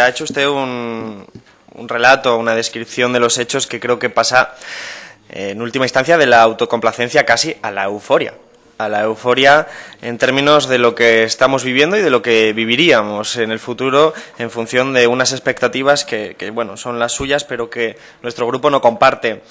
Ha hecho usted un relato, una descripción de los hechos que creo que pasa, en última instancia, de la autocomplacencia casi a la euforia. A la euforia en términos de lo que estamos viviendo y de lo que viviríamos en el futuro en función de unas expectativas que bueno, son las suyas, pero que nuestro grupo no comparte.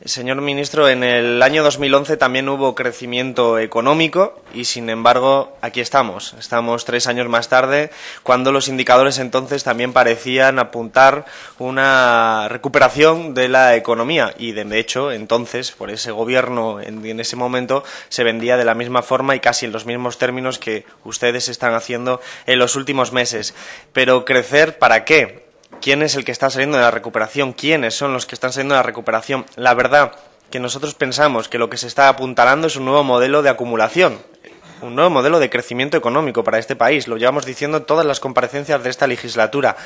Señor ministro, en el año 2011 también hubo crecimiento económico y, sin embargo, aquí estamos. Estamos 3 años más tarde, cuando los indicadores entonces también parecían apuntar una recuperación de la economía. Y, de hecho, entonces, por ese gobierno en ese momento, se vendía de la misma forma y casi en los mismos términos que ustedes están haciendo en los últimos meses. Pero ¿crecer para qué? ¿Quién es el que está saliendo de la recuperación? ¿Quiénes son los que están saliendo de la recuperación? La verdad que nosotros pensamos que lo que se está apuntalando es un nuevo modelo de acumulación, un nuevo modelo de crecimiento económico para este país. Lo llevamos diciendo en todas las comparecencias de esta legislatura.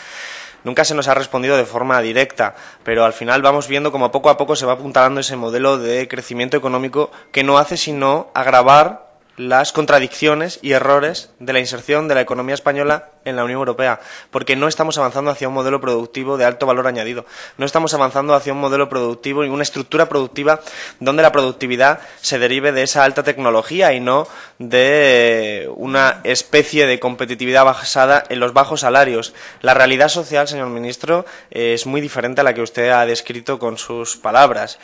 Nunca se nos ha respondido de forma directa, pero al final vamos viendo como poco a poco se va apuntalando ese modelo de crecimiento económico que no hace sino agravar las contradicciones y errores de la inserción de la economía española en la Unión Europea, porque no estamos avanzando hacia un modelo productivo de alto valor añadido, no estamos avanzando hacia un modelo productivo y una estructura productiva donde la productividad se derive de esa alta tecnología y no de una especie de competitividad basada en los bajos salarios. La realidad social, señor ministro, es muy diferente a la que usted ha descrito con sus palabras,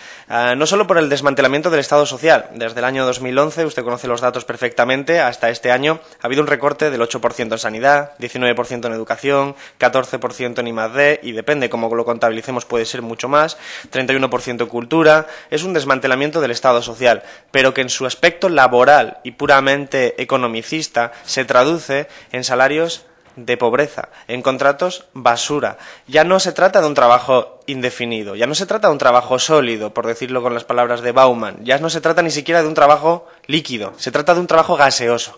no solo por el desmantelamiento del Estado social. Desde el año 2011, usted conoce los datos perfectamente, hasta este año ha habido un recorte del 8% en sanidad, 19% en educación, 14% en I+D, y depende cómo lo contabilicemos puede ser mucho más, 31% en cultura. Es un desmantelamiento del Estado social, pero que en su aspecto laboral y puramente economicista se traduce en salarios de pobreza, en contratos basura. Ya no se trata de un trabajo indefinido, ya no se trata de un trabajo sólido, por decirlo con las palabras de Bauman, ya no se trata ni siquiera de un trabajo líquido, se trata de un trabajo gaseoso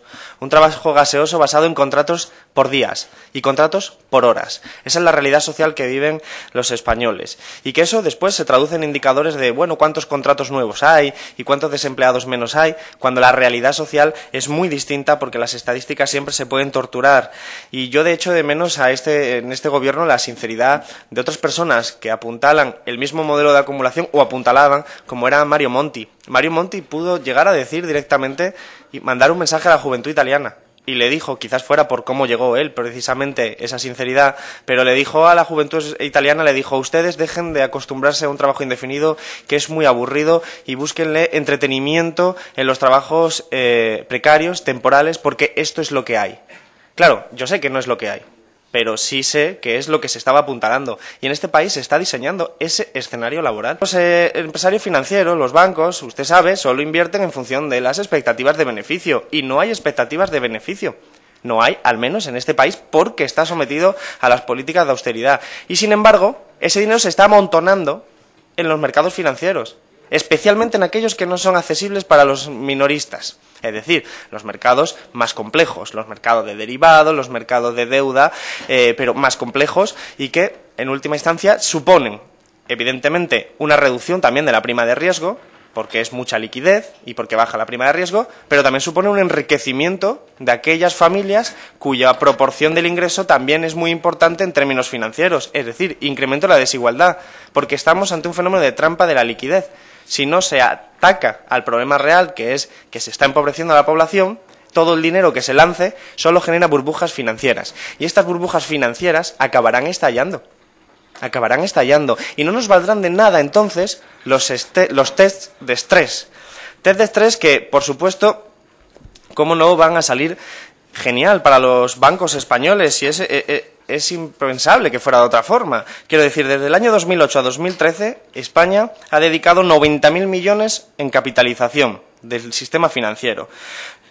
basado en contratos por días y contratos por horas. Esa es la realidad social que viven los españoles, y que eso después se traduce en indicadores de, bueno, cuántos contratos nuevos hay y cuántos desempleados menos hay, cuando la realidad social es muy distinta, porque las estadísticas siempre se pueden torturar. Y yo de hecho de menos en este gobierno la sinceridad de otras personas que apuntalan el mismo modelo de acumulación, o apuntalaban, como era Mario Monti. Mario Monti pudo llegar a decir directamente y mandar un mensaje a la juventud italiana. Y le dijo, quizás fuera por cómo llegó él, precisamente esa sinceridad, pero le dijo a la juventud italiana, le dijo, ustedes dejen de acostumbrarse a un trabajo indefinido que es muy aburrido y búsquenle entretenimiento en los trabajos precarios, temporales, porque esto es lo que hay. Claro, yo sé que no es lo que hay, pero sí sé que es lo que se estaba apuntalando. Y en este país se está diseñando ese escenario laboral. Los empresarios financieros, los bancos, usted sabe, solo invierten en función de las expectativas de beneficio. Y no hay expectativas de beneficio. No hay, al menos en este país, porque está sometido a las políticas de austeridad. Y sin embargo, ese dinero se está amontonando en los mercados financieros, especialmente en aquellos que no son accesibles para los minoristas. Es decir, los mercados más complejos, los mercados de derivados, los mercados de deuda, pero más complejos, y que, en última instancia, suponen, evidentemente, una reducción también de la prima de riesgo, porque es mucha liquidez y porque baja la prima de riesgo, pero también supone un enriquecimiento de aquellas familias cuya proporción del ingreso también es muy importante en términos financieros, es decir, incremento de la desigualdad, porque estamos ante un fenómeno de trampa de la liquidez. Si no se ataca al problema real, que es que se está empobreciendo a la población, todo el dinero que se lance solo genera burbujas financieras. Y estas burbujas financieras acabarán estallando. Y no nos valdrán de nada entonces los tests de estrés. Test de estrés que, por supuesto, cómo no van a salir genial para los bancos españoles, si es impensable que fuera de otra forma. Quiero decir, desde el año 2008 a 2013, España ha dedicado 90.000 millones en capitalización del sistema financiero,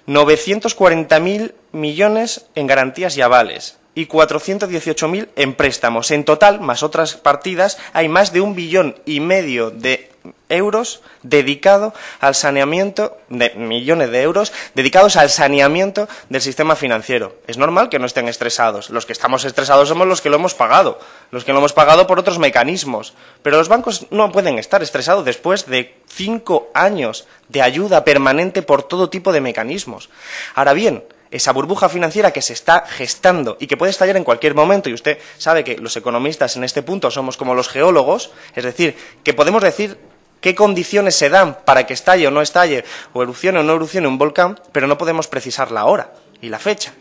940.000 millones en garantías y avales y 418.000 en préstamos. En total, más otras partidas, hay más de 1,5 billones de euros dedicado al saneamiento, de millones de euros dedicados al saneamiento del sistema financiero. Es normal que no estén estresados. Los que estamos estresados somos los que lo hemos pagado por otros mecanismos. Pero los bancos no pueden estar estresados después de 5 años de ayuda permanente por todo tipo de mecanismos. Ahora bien, esa burbuja financiera que se está gestando y que puede estallar en cualquier momento, y usted sabe que los economistas en este punto somos como los geólogos, es decir, que podemos decir qué condiciones se dan para que estalle o no estalle, o erupcione o no erupcione un volcán, pero no podemos precisar la hora y la fecha.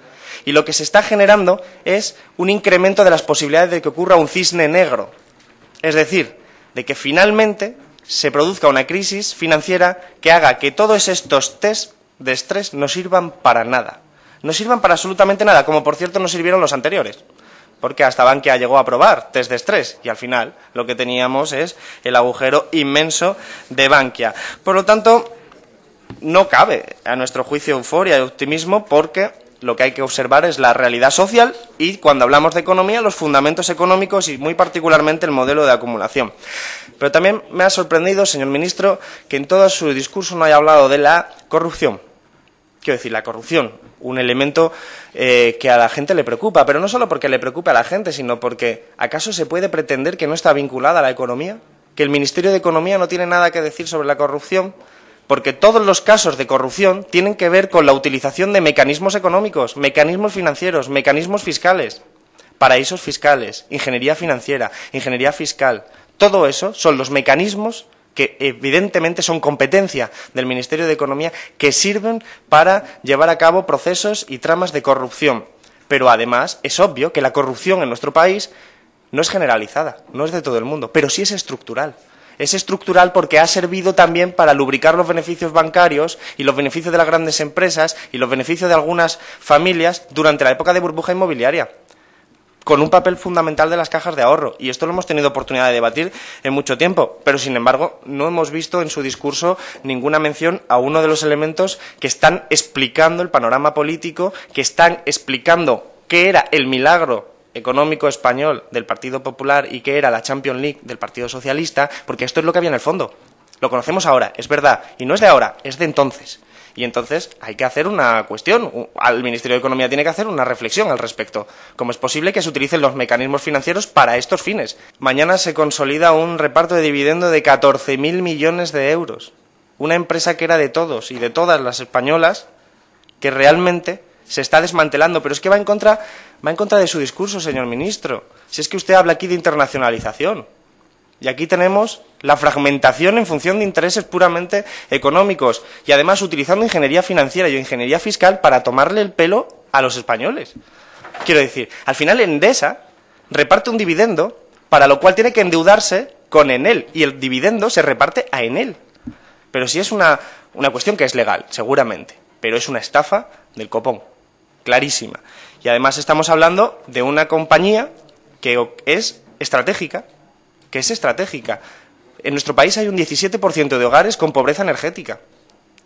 Y lo que se está generando es un incremento de las posibilidades de que ocurra un cisne negro, es decir, de que finalmente se produzca una crisis financiera que haga que todos estos test de estrés no sirvan para nada. No sirvan para absolutamente nada, como por cierto no sirvieron los anteriores, porque hasta Bankia llegó a probar test de estrés y al final lo que teníamos es el agujero inmenso de Bankia. Por lo tanto, no cabe a nuestro juicio euforia y optimismo, porque lo que hay que observar es la realidad social y, cuando hablamos de economía, los fundamentos económicos y muy particularmente el modelo de acumulación. Pero también me ha sorprendido, señor ministro, que en todo su discurso no haya hablado de la corrupción. Quiero decir, la corrupción, un elemento que a la gente le preocupa, pero no solo porque le preocupe a la gente, sino porque ¿acaso se puede pretender que no está vinculada a la economía? ¿Que el Ministerio de Economía no tiene nada que decir sobre la corrupción? Porque todos los casos de corrupción tienen que ver con la utilización de mecanismos económicos, mecanismos financieros, mecanismos fiscales, paraísos fiscales, ingeniería financiera, ingeniería fiscal. Todo eso son los mecanismos que evidentemente son competencia del Ministerio de Economía, que sirven para llevar a cabo procesos y tramas de corrupción. Pero además es obvio que la corrupción en nuestro país no es generalizada, no es de todo el mundo, pero sí es estructural. Es estructural porque ha servido también para lubricar los beneficios bancarios y los beneficios de las grandes empresas y los beneficios de algunas familias durante la época de burbuja inmobiliaria, con un papel fundamental de las cajas de ahorro. Y esto lo hemos tenido oportunidad de debatir en mucho tiempo, pero sin embargo no hemos visto en su discurso ninguna mención a uno de los elementos que están explicando el panorama político, que están explicando qué era el milagro económico español del Partido Popular y qué era la Champions League del Partido Socialista, porque esto es lo que había en el fondo. Lo conocemos ahora, es verdad, y no es de ahora, es de entonces. Y entonces hay que hacer una cuestión, el Ministerio de Economía tiene que hacer una reflexión al respecto. ¿Cómo es posible que se utilicen los mecanismos financieros para estos fines? Mañana se consolida un reparto de dividendo de 14.000 millones de euros. Una empresa que era de todos y de todas las españolas, que realmente se está desmantelando, pero es que va en contra de su discurso, señor ministro. Si es que usted habla aquí de internacionalización, y aquí tenemos la fragmentación en función de intereses puramente económicos, y además utilizando ingeniería financiera y ingeniería fiscal para tomarle el pelo a los españoles. Quiero decir, al final Endesa reparte un dividendo, para lo cual tiene que endeudarse con Enel, y el dividendo se reparte a Enel. Pero si es una cuestión que es legal, seguramente, pero es una estafa del copón, clarísima. Y además estamos hablando de una compañía que es estratégica, En nuestro país hay un 17% de hogares con pobreza energética.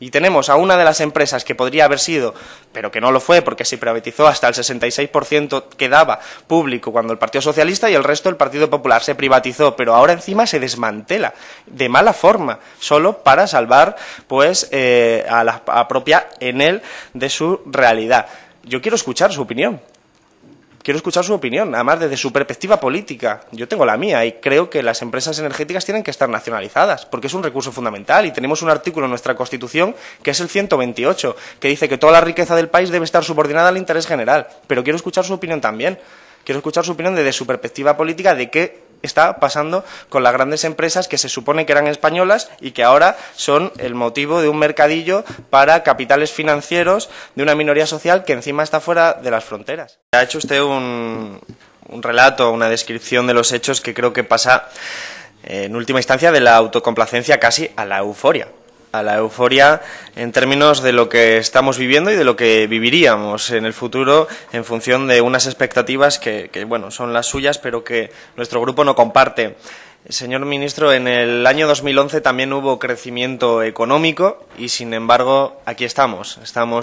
Y tenemos a una de las empresas que podría haber sido, pero que no lo fue porque se privatizó hasta el 66% que daba público cuando el Partido Socialista, y el resto el Partido Popular. Se privatizó, pero ahora encima se desmantela de mala forma, solo para salvar pues a la propia Enel de su realidad. Yo quiero escuchar su opinión. Además desde su perspectiva política. Yo tengo la mía y creo que las empresas energéticas tienen que estar nacionalizadas, porque es un recurso fundamental, y tenemos un artículo en nuestra Constitución, que es el 128, que dice que toda la riqueza del país debe estar subordinada al interés general. Pero quiero escuchar su opinión también. Quiero escuchar su opinión desde su perspectiva política de qué está pasando con las grandes empresas que se supone que eran españolas y que ahora son el motivo de un mercadillo para capitales financieros de una minoría social que encima está fuera de las fronteras. Ha hecho usted un relato, una descripción de los hechos que creo que pasa en última instancia de la autocomplacencia casi a la euforia en términos de lo que estamos viviendo y de lo que viviríamos en el futuro en función de unas expectativas que bueno, son las suyas, pero que nuestro grupo no comparte. Señor ministro, en el año 2011 también hubo crecimiento económico y, sin embargo, aquí estamos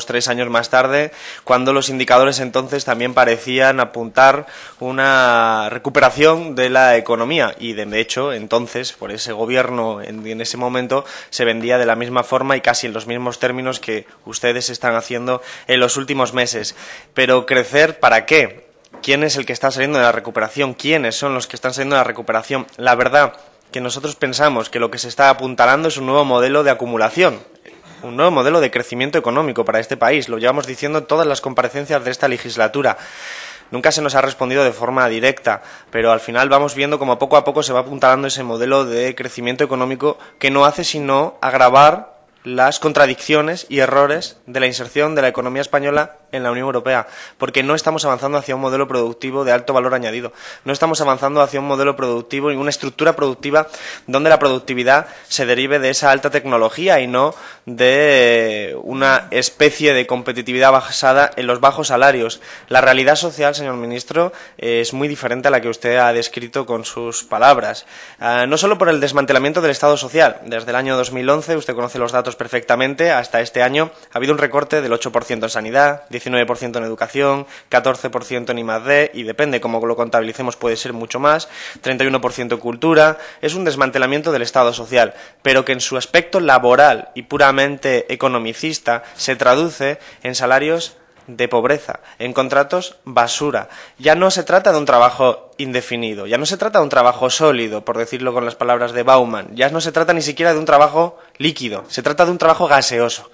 3 años más tarde, cuando los indicadores entonces también parecían apuntar una recuperación de la economía y, de hecho, entonces, por ese gobierno en ese momento, se vendía de la misma forma y casi en los mismos términos que ustedes están haciendo en los últimos meses. Pero ¿crecer para qué? ¿Quién es el que está saliendo de la recuperación? ¿Quiénes son los que están saliendo de la recuperación? La verdad que nosotros pensamos que lo que se está apuntalando es un nuevo modelo de acumulación. un nuevo modelo de crecimiento económico para este país. Lo llevamos diciendo en todas las comparecencias de esta legislatura. Nunca se nos ha respondido de forma directa, pero al final vamos viendo como poco a poco se va apuntalando ese modelo de crecimiento económico que no hace sino agravar las contradicciones y errores de la inserción de la economía española en la Unión Europea, porque no estamos avanzando hacia un modelo productivo de alto valor añadido, no estamos avanzando hacia un modelo productivo y una estructura productiva donde la productividad se derive de esa alta tecnología y no de una especie de competitividad basada en los bajos salarios. La realidad social, señor ministro, es muy diferente a la que usted ha descrito con sus palabras, no solo por el desmantelamiento del Estado social. Desde el año 2011, usted conoce los datos perfectamente, hasta este año ha habido un recorte del 8% en sanidad, 19% en educación, 14% en I+D, y depende cómo lo contabilicemos puede ser mucho más, 31% en cultura. Es un desmantelamiento del Estado social, pero que en su aspecto laboral y puramente economicista se traduce en salarios de pobreza, en contratos basura. Ya no se trata de un trabajo indefinido, ya no se trata de un trabajo sólido, por decirlo con las palabras de Bauman, ya no se trata ni siquiera de un trabajo líquido, se trata de un trabajo gaseoso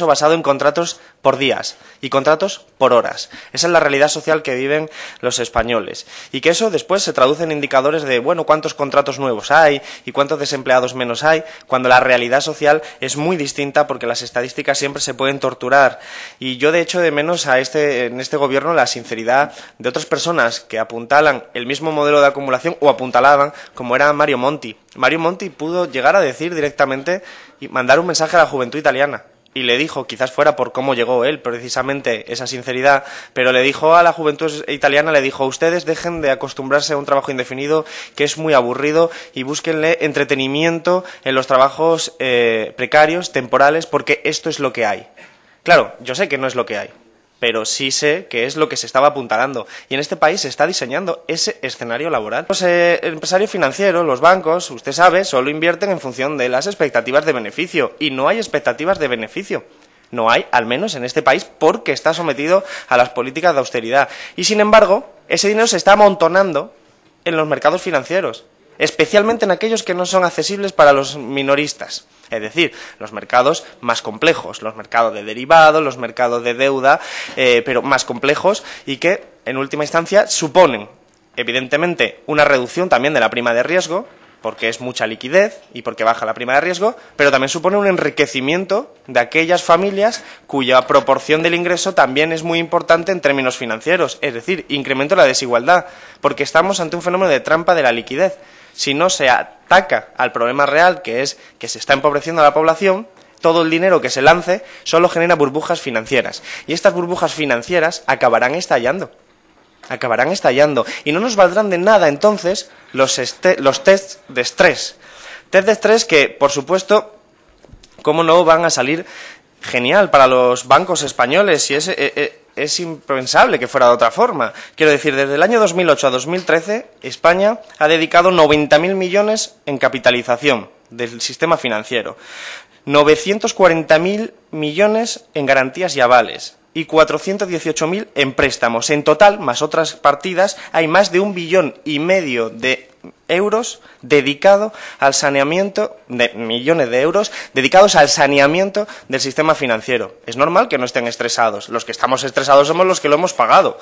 basado en contratos por días y contratos por horas. Esa es la realidad social que viven los españoles, y que eso después se traduce en indicadores de, bueno, cuántos contratos nuevos hay y cuántos desempleados menos hay, cuando la realidad social es muy distinta, porque las estadísticas siempre se pueden torturar. Y yo de hecho de menos en este gobierno la sinceridad de otras personas que apuntalan el mismo modelo de acumulación, o apuntalaban, como era Mario Monti. Mario Monti pudo llegar a decir directamente y mandar un mensaje a la juventud italiana. Y le dijo, quizás fuera por cómo llegó él, precisamente esa sinceridad, pero le dijo a la juventud italiana, le dijo, ustedes dejen de acostumbrarse a un trabajo indefinido que es muy aburrido y búsquenle entretenimiento en los trabajos precarios, temporales, porque esto es lo que hay. Claro, yo sé que no es lo que hay, pero sí sé que es lo que se estaba apuntalando. Y en este país se está diseñando ese escenario laboral. Los empresarios financieros, los bancos, usted sabe, solo invierten en función de las expectativas de beneficio. Y no hay expectativas de beneficio. No hay, al menos en este país, porque está sometido a las políticas de austeridad. Y sin embargo, ese dinero se está amontonando en los mercados financieros, especialmente en aquellos que no son accesibles para los minoristas. Es decir, los mercados más complejos, los mercados de derivados, los mercados de deuda, pero más complejos, y que, en última instancia, suponen, evidentemente, una reducción también de la prima de riesgo, porque es mucha liquidez y porque baja la prima de riesgo, pero también supone un enriquecimiento de aquellas familias cuya proporción del ingreso también es muy importante en términos financieros, es decir, incremento de la desigualdad, porque estamos ante un fenómeno de trampa de la liquidez. Si no se ataca al problema real, que es que se está empobreciendo a la población, todo el dinero que se lance solo genera burbujas financieras. Y estas burbujas financieras acabarán estallando. Y no nos valdrán de nada entonces los tests de estrés. Test de estrés que, por supuesto, cómo no van a salir genial para los bancos españoles, si es impensable que fuera de otra forma. Quiero decir, desde el año 2008 a 2013, España ha dedicado 90.000 millones en capitalización del sistema financiero, 940.000 millones en garantías y avales y 418.000 en préstamos. En total, más otras partidas, hay más de 1,5 billones de euros dedicado al saneamiento, de millones de euros dedicados al saneamiento del sistema financiero. Es normal que no estén estresados. Los que estamos estresados somos los que lo hemos pagado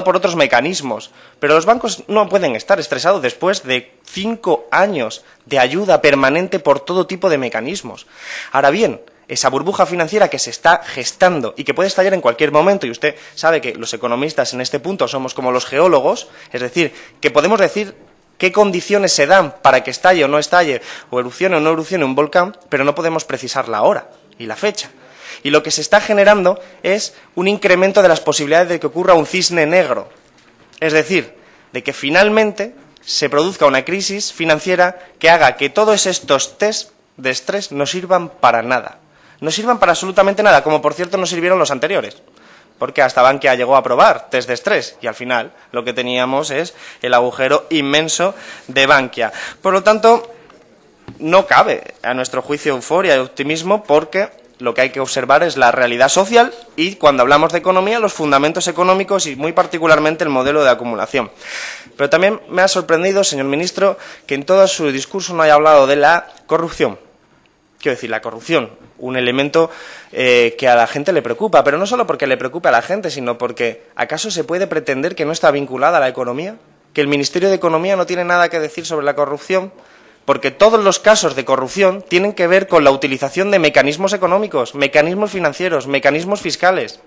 por otros mecanismos. Pero los bancos no pueden estar estresados después de 5 años de ayuda permanente por todo tipo de mecanismos. Ahora bien, esa burbuja financiera que se está gestando y que puede estallar en cualquier momento, y usted sabe que los economistas en este punto somos como los geólogos, es decir, que podemos decir qué condiciones se dan para que estalle o no estalle, o erupcione o no erupcione un volcán, pero no podemos precisar la hora y la fecha. Y lo que se está generando es un incremento de las posibilidades de que ocurra un cisne negro, es decir, de que finalmente se produzca una crisis financiera que haga que todos estos test de estrés no sirvan para nada. No sirvan para absolutamente nada, como por cierto no sirvieron los anteriores, porque hasta Bankia llegó a probar test de estrés y al final lo que teníamos es el agujero inmenso de Bankia. Por lo tanto, no cabe a nuestro juicio euforia y optimismo, porque lo que hay que observar es la realidad social y, cuando hablamos de economía, los fundamentos económicos y muy particularmente el modelo de acumulación. Pero también me ha sorprendido, señor ministro, que en todo su discurso no haya hablado de la corrupción. Quiero decir, la corrupción, un elemento que a la gente le preocupa, pero no solo porque le preocupe a la gente, sino porque ¿acaso se puede pretender que no está vinculada a la economía? ¿Que el Ministerio de Economía no tiene nada que decir sobre la corrupción? Porque todos los casos de corrupción tienen que ver con la utilización de mecanismos económicos, mecanismos financieros, mecanismos fiscales,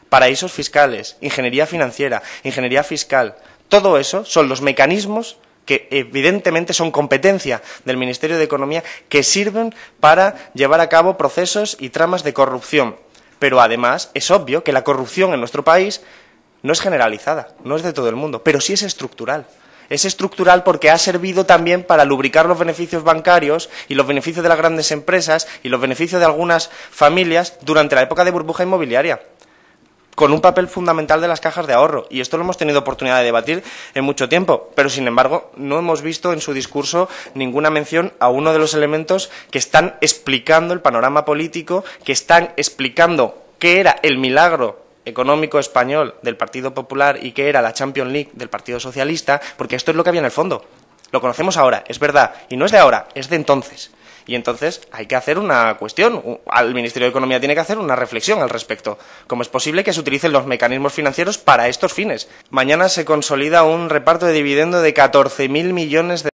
paraísos fiscales, ingeniería financiera, ingeniería fiscal. Todo eso son los mecanismos que evidentemente son competencia del Ministerio de Economía, que sirven para llevar a cabo procesos y tramas de corrupción. Pero además es obvio que la corrupción en nuestro país no es generalizada, no es de todo el mundo, pero sí es estructural. Es estructural porque ha servido también para lubricar los beneficios bancarios y los beneficios de las grandes empresas y los beneficios de algunas familias durante la época de burbuja inmobiliaria, con un papel fundamental de las cajas de ahorro. Y esto lo hemos tenido oportunidad de debatir en mucho tiempo, pero sin embargo no hemos visto en su discurso ninguna mención a uno de los elementos que están explicando el panorama político, que están explicando qué era el milagro económico español del Partido Popular y qué era la Champions League del Partido Socialista, porque esto es lo que había en el fondo. Lo conocemos ahora, es verdad, y no es de ahora, es de entonces. Y entonces hay que hacer una cuestión, el Ministerio de Economía tiene que hacer una reflexión al respecto. ¿Cómo es posible que se utilicen los mecanismos financieros para estos fines? Mañana se consolida un reparto de dividendo de 14.000 millones de